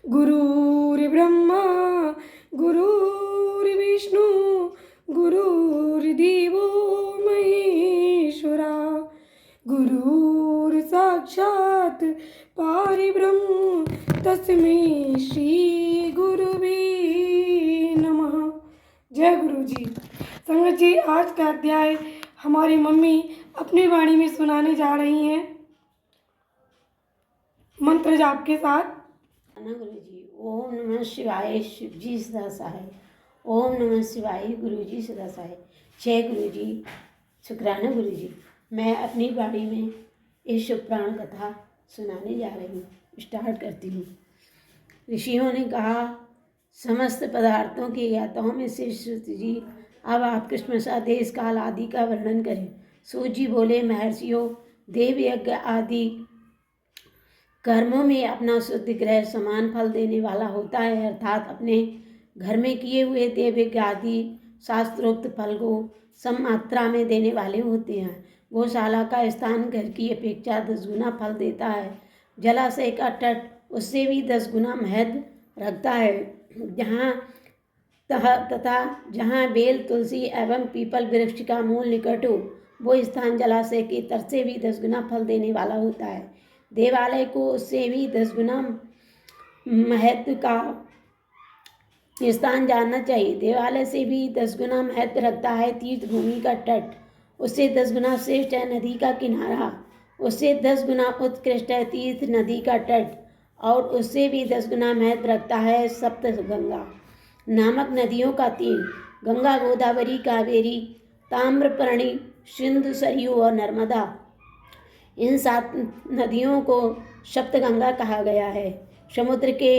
गुरुर्ब्रह्मा गुरुर्विष्णू गुरुर्देवो महेश्वरा गुरुर्साक्षात् परब्रह्म तस्मै श्री गुरुवे नमः। जय गुरु जी। संगत जी, आज का अध्याय हमारी मम्मी अपनी वाणी में सुनाने जा रही हैं मंत्र जाप के साथ। गुरु जी। ओम नमः शिवाय। शिव जी सदा सहाय। ओम नमः शिवाय। गुरु जी सदा सहाय। जय गुरु जी। शुक्राना गुरु जी। मैं अपनी बाड़ी में इस शुभ प्राण कथा सुनाने जा रही हूँ। स्टार्ट करती हूँ। ऋषियों ने कहा, समस्त पदार्थों की ज्ञाताओं में से श्रुति जी, अब आप कृष्ण देश काल आदि का वर्णन करें। सूत जी बोले, महर्षियों, देव यज्ञ आदि कर्मों में अपना शुद्ध ग्रह समान फल देने वाला होता है, अर्थात अपने घर में किए हुए देव यज्ञ आदि शास्त्रोक्त फल को सम मात्रा में देने वाले होते हैं। गौशाला का स्थान घर की अपेक्षा 10 गुना फल देता है। जलाशय का तट उससे भी 10 गुना महत्व रखता है। तथा जहाँ बेल, तुलसी एवं पीपल वृक्ष का मूल निकट हो, वो स्थान जलाशय के तट से भी 10 गुना फल देने वाला होता है। देवालय को उससे भी 10 गुना महत्व का स्थान जानना चाहिए। देवालय से भी 10 गुना महत्व रखता है तीर्थ भूमि का तट, उससे 10 गुना श्रेष्ठ है नदी का किनारा, उससे 10 गुना उत्कृष्ट है तीर्थ नदी का तट, और उससे भी 10 गुना महत्व रखता है सप्त गंगा नामक नदियों का तीर। गंगा, गोदावरी, कावेरी, ताम्रपर्णी, सिंधु, सरयू और नर्मदा, इन 7 नदियों को सप्तगंगा कहा गया है। समुद्र के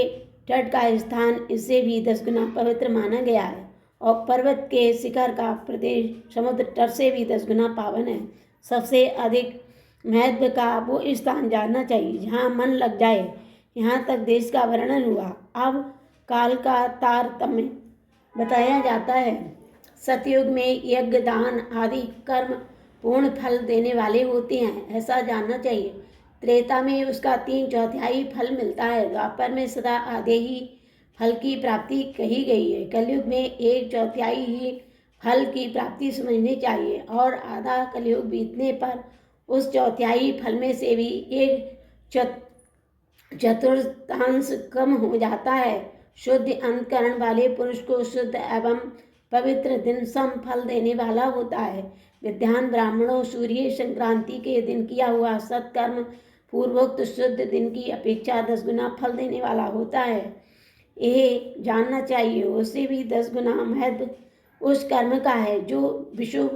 तट का स्थान इससे भी 10 गुना पवित्र माना गया है, और पर्वत के शिखर का प्रदेश समुद्र तट से भी 10 गुना पावन है। सबसे अधिक महत्व का वो स्थान जानना चाहिए जहाँ मन लग जाए। यहाँ तक देश का वर्णन हुआ। अब काल का तारतम्य बताया जाता है। सतयुग में यज्ञ, दान आदि कर्म पूर्ण फल देने वाले होते हैं, ऐसा जानना चाहिए। त्रेता में उसका 3/4 फल मिलता है। द्वापर में सदा आधे ही फल की प्राप्ति कही गई है। कलयुग में 1/4 ही फल की प्राप्ति समझनी चाहिए, और आधा कलयुग बीतने पर उस 1/4 फल में से भी 1/4 कम हो जाता है। शुद्ध अंतकरण वाले पुरुष को शुद्ध एवं पवित्र दिन सम फल देने वाला होता है। विद्वान ब्राह्मणों, सूर्य संक्रांति के दिन किया हुआ सत्कर्म पूर्वोक्त शुद्ध दिन की अपेक्षा 10 गुना फल देने वाला होता है। यह जानना चाहिए, उससे भी 10 गुना महत्व उस कर्म का है जो विषुव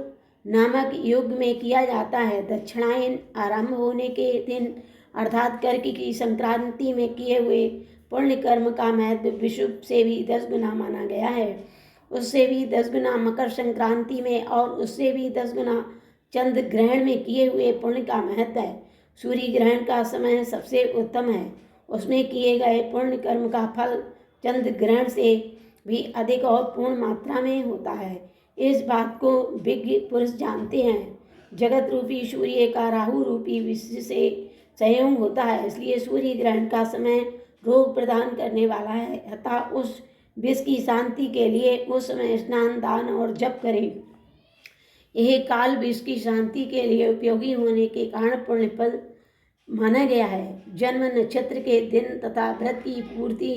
नामक युग में किया जाता है। दक्षिणायन आरंभ होने के दिन अर्थात कर्क की संक्रांति में किए हुए पुण्य कर्म का महत्व विषुव से भी 10 गुना माना गया है। उससे भी 10 गुना मकर संक्रांति में, और उससे भी 10 गुना चंद्र ग्रहण में किए हुए पुण्य का महत्व है। सूर्य ग्रहण का समय सबसे उत्तम है, उसमें किए गए पुण्य कर्म का फल चंद्र ग्रहण से भी अधिक और पूर्ण मात्रा में होता है। इस बात को विज्ञ पुरुष जानते हैं। जगत रूपी सूर्य का राहु रूपी विश्व से संयोग होता है, इसलिए सूर्य ग्रहण का समय रोग प्रदान करने वाला है। अतः उस विष की शांति के लिए उस समय स्नान, दान और जप करें। यह काल विष की शांति के लिए उपयोगी होने के कारण पुण्यफल माना गया है। जन्म नक्षत्र के दिन तथा व्रत की पूर्ति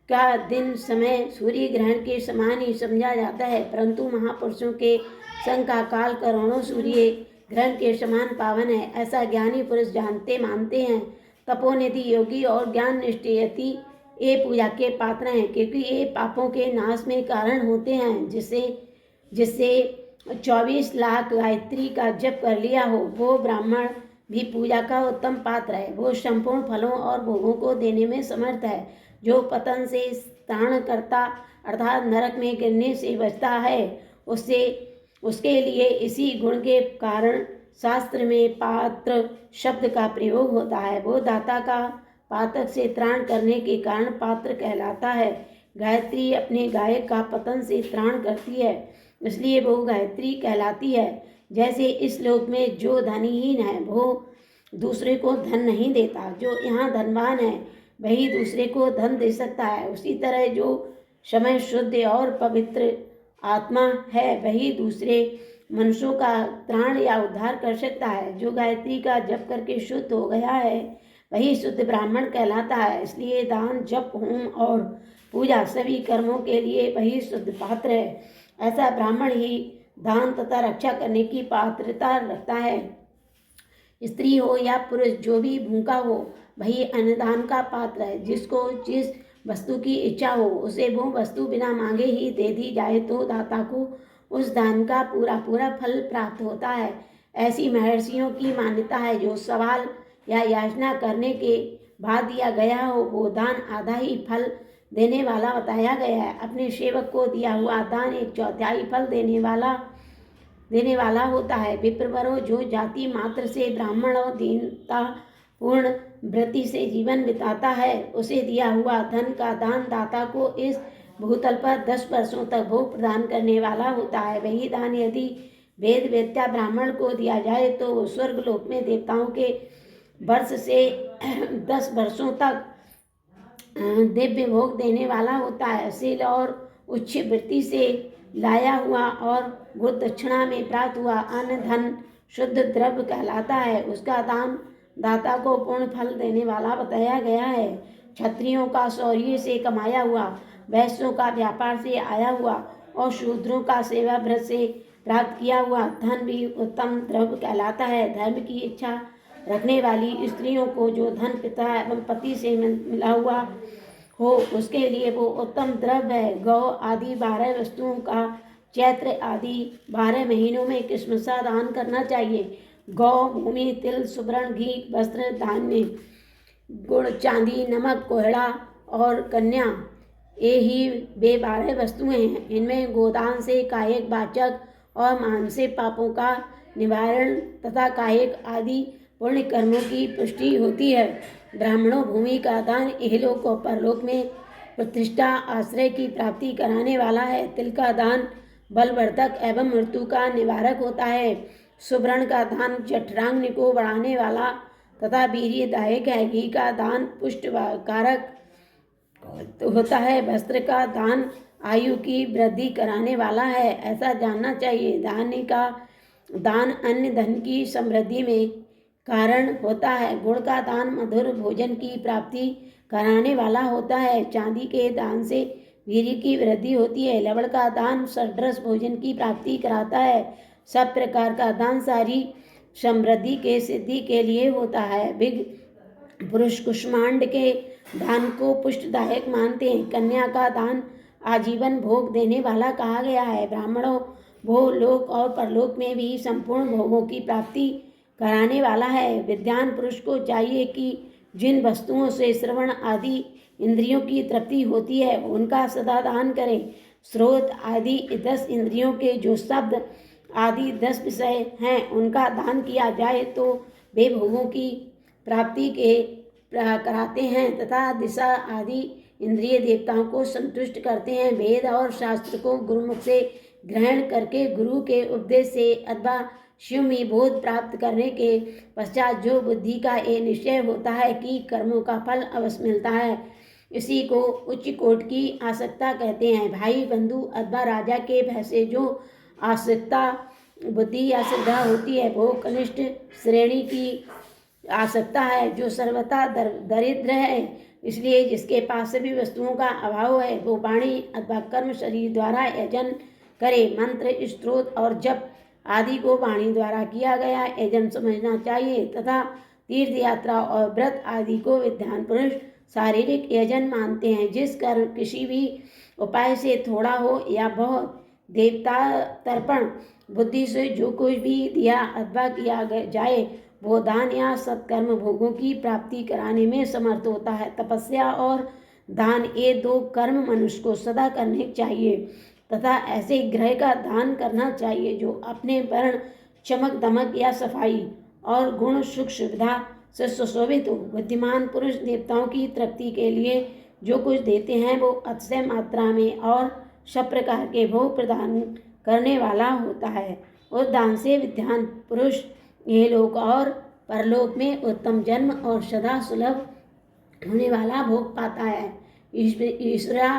का दिन समय सूर्य ग्रहण के समान ही समझा जाता है, परंतु महापुरुषों के संग का काल करोड़ों सूर्य ग्रहण के समान पावन है, ऐसा ज्ञानी पुरुष जानते मानते हैं। तपोनिधि योगी और ज्ञान निष्ठयति ये पूजा के पात्र हैं, क्योंकि ये पापों के नाश में कारण होते हैं। जिससे 24 लाख गायत्री का जप कर लिया हो, वो ब्राह्मण भी पूजा का उत्तम पात्र है। वो संपूर्ण फलों और भोगों को देने में समर्थ है। जो पतन से त्राण करता अर्थात नरक में गिरने से बचता है, उसके लिए इसी गुण के कारण शास्त्र में पात्र शब्द का प्रयोग होता है। वो दाता का पातक से त्राण करने के कारण पात्र कहलाता है। गायत्री अपने गायक का पतन से त्राण करती है, इसलिए वो गायत्री कहलाती है। जैसे इस लोक में जो धनहीन है वो दूसरे को धन नहीं देता, जो यहाँ धनवान है वही दूसरे को धन दे सकता है। उसी तरह जो समय शुद्ध और पवित्र आत्मा है वही दूसरे मनुष्यों का त्राण या उद्धार कर सकता है। जो गायत्री का जप करके शुद्ध हो गया है वही शुद्ध ब्राह्मण कहलाता है। इसलिए दान, जप, होम और पूजा सभी कर्मों के लिए वही शुद्ध पात्र है। ऐसा ब्राह्मण ही दान तथा रक्षा करने की पात्रता रखता है। स्त्री हो या पुरुष, जो भी भूखा हो वही अन्नदान का पात्र है। जिसको जिस वस्तु की इच्छा हो उसे वो वस्तु बिना मांगे ही दे दी जाए तो दाता को उस दान का पूरा पूरा फल प्राप्त होता है। ऐसी महर्षियों की मान्यता है, जो सवाल या याचना करने के बाद दिया गया हो वो दान आधा ही फल देने वाला बताया गया है। अपने सेवक को दिया हुआ दान 1/4 फल देने वाला होता है। विप्रवरों, जो जाति मात्र से ब्राह्मण और दीनता पूर्ण वृत्ति से जीवन बिताता है उसे दिया हुआ धन का दान दाता को इस भूतल पर 10 वर्षों तक भोग प्रदान करने वाला होता है। वही दान यदि वेद वेत्ता ब्राह्मण को दिया जाए तो वो स्वर्ग लोक में देवताओं के वर्ष से 10 वर्षों तक दिव्य भोग देने वाला होता है। शील और उच्च वृत्ति से लाया हुआ और गुरु दक्षिणा में प्राप्त हुआ अन्न धन शुद्ध द्रव्य कहलाता है। उसका दान दाता को पूर्ण फल देने वाला बताया गया है। क्षत्रियों का शौर्य से कमाया हुआ, वैश्यों का व्यापार से आया हुआ और शूद्रों का सेवा व्रत से प्राप्त किया हुआ धन भी उत्तम द्रव्य कहलाता है। धर्म की इच्छा रखने वाली स्त्रियों को जो धन पिता एवं पति से मिला हुआ हो उसके लिए वो उत्तम द्रव्य है। गौ आदि 12 वस्तुओं का चैत्र आदि 12 महीनों में किस्मसा दान करना चाहिए। गौ, भूमि, तिल, सुवर्ण, घी, वस्त्र, धान्य, गुड़, चांदी, नमक, कोहड़ा और कन्या, ये ही वे 12 वस्तुएं हैं। इनमें गोदान से कायिक, वाचक और मानसिक पापों का निवारण तथा कायिक आदि पुण्य कर्मों की पुष्टि होती है। ब्राह्मणों, भूमि का दान इहलोक और परलोक में प्रतिष्ठा आश्रय की प्राप्ति कराने वाला है। तिल का दान बलवर्धक एवं मृत्यु का निवारक होता है। सुवर्ण का दान जठराग्नि को बढ़ाने वाला तथा वीर्यदायक है। घी का दान पुष्ट कारक होता है। वस्त्र का दान आयु की वृद्धि कराने वाला है, ऐसा जानना चाहिए। धान्य का दान अन्य धन की समृद्धि में कारण होता है। गुड़ का दान मधुर भोजन की प्राप्ति कराने वाला होता है। चांदी के दान से वीर्य की वृद्धि होती है। लवण का दान सड्रस भोजन की प्राप्ति कराता है। सब प्रकार का दान सारी समृद्धि के सिद्धि के लिए होता है। बिग पुरुष कुष्मांड के दान को पुष्टदायक मानते हैं। कन्या का दान आजीवन भोग देने वाला कहा गया है। ब्राह्मणों, भो लोक और परलोक में भी संपूर्ण भोगों की प्राप्ति कराने वाला है। विद्वान पुरुष को चाहिए कि जिन वस्तुओं से श्रवण आदि इंद्रियों की तृप्ति होती है उनका सदा दान करें। स्रोत आदि 10 इंद्रियों के जो शब्द आदि 10 विषय हैं उनका दान किया जाए तो वे भोगों की प्राप्ति के कराते हैं तथा दिशा आदि इंद्रिय देवताओं को संतुष्ट करते हैं। वेद और शास्त्र को गुरुमुख से ग्रहण करके गुरु के उपदेश से अथवा शिव में बोध प्राप्त करने के पश्चात जो बुद्धि का ये निश्चय होता है कि कर्मों का फल अवश्य मिलता है, इसी को उच्च कोटि की आसक्ता कहते हैं। भाई, बंधु अथवा राजा के भय से जो आसक्ता बुद्धि या श्रद्धा होती है वो कनिष्ठ श्रेणी की आसक्ता है, जो सर्वथा दरिद्र है। इसलिए जिसके पास सभी वस्तुओं का अभाव है वो वाणी अथवा कर्म शरीर द्वारा यजन करे। मंत्र, स्त्रोत और जप आदि को वाणी द्वारा किया गया यजन समझना चाहिए तथा तीर्थ यात्रा और व्रत आदि को विद्वान पुरुष शारीरिक यजन मानते हैं। जिस कर्म किसी भी उपाय से थोड़ा हो या बहुत देवता तर्पण बुद्धि से जो कुछ भी दिया अथवा किया जाए वो दान या सत्कर्म भोगों की प्राप्ति कराने में समर्थ होता है। तपस्या और दान, ये 2 कर्म मनुष्य को सदा करने चाहिए तथा ऐसे ग्रह का दान करना चाहिए जो अपने वर्ण, चमक दमक या सफाई और गुण सुख सुविधा से सुशोभित हो। बुद्धिमान पुरुष देवताओं की तृप्ति के लिए जो कुछ देते हैं वो अतिशय मात्रा में और सब प्रकार के भोग प्रदान करने वाला होता है। उस दान से विद्वान पुरुष ये लोक और परलोक में उत्तम जन्म और सदा सुलभ होने वाला भोग पाता है। ईश्वरा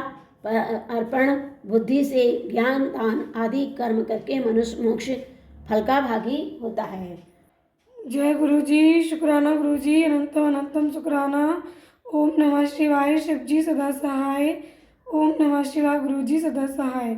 अर्पण बुद्धि से ज्ञान दान आदि कर्म करके मनुष्य मोक्ष फल का भागी होता है। जय गुरु जी, शुक्राना गुरु जी, अनंतम अनंतम शुक्राना। ओम नमः शिवाय, शिव जी सदा सहाय। ओम नमः शिवाय, गुरु जी सदा सहाय।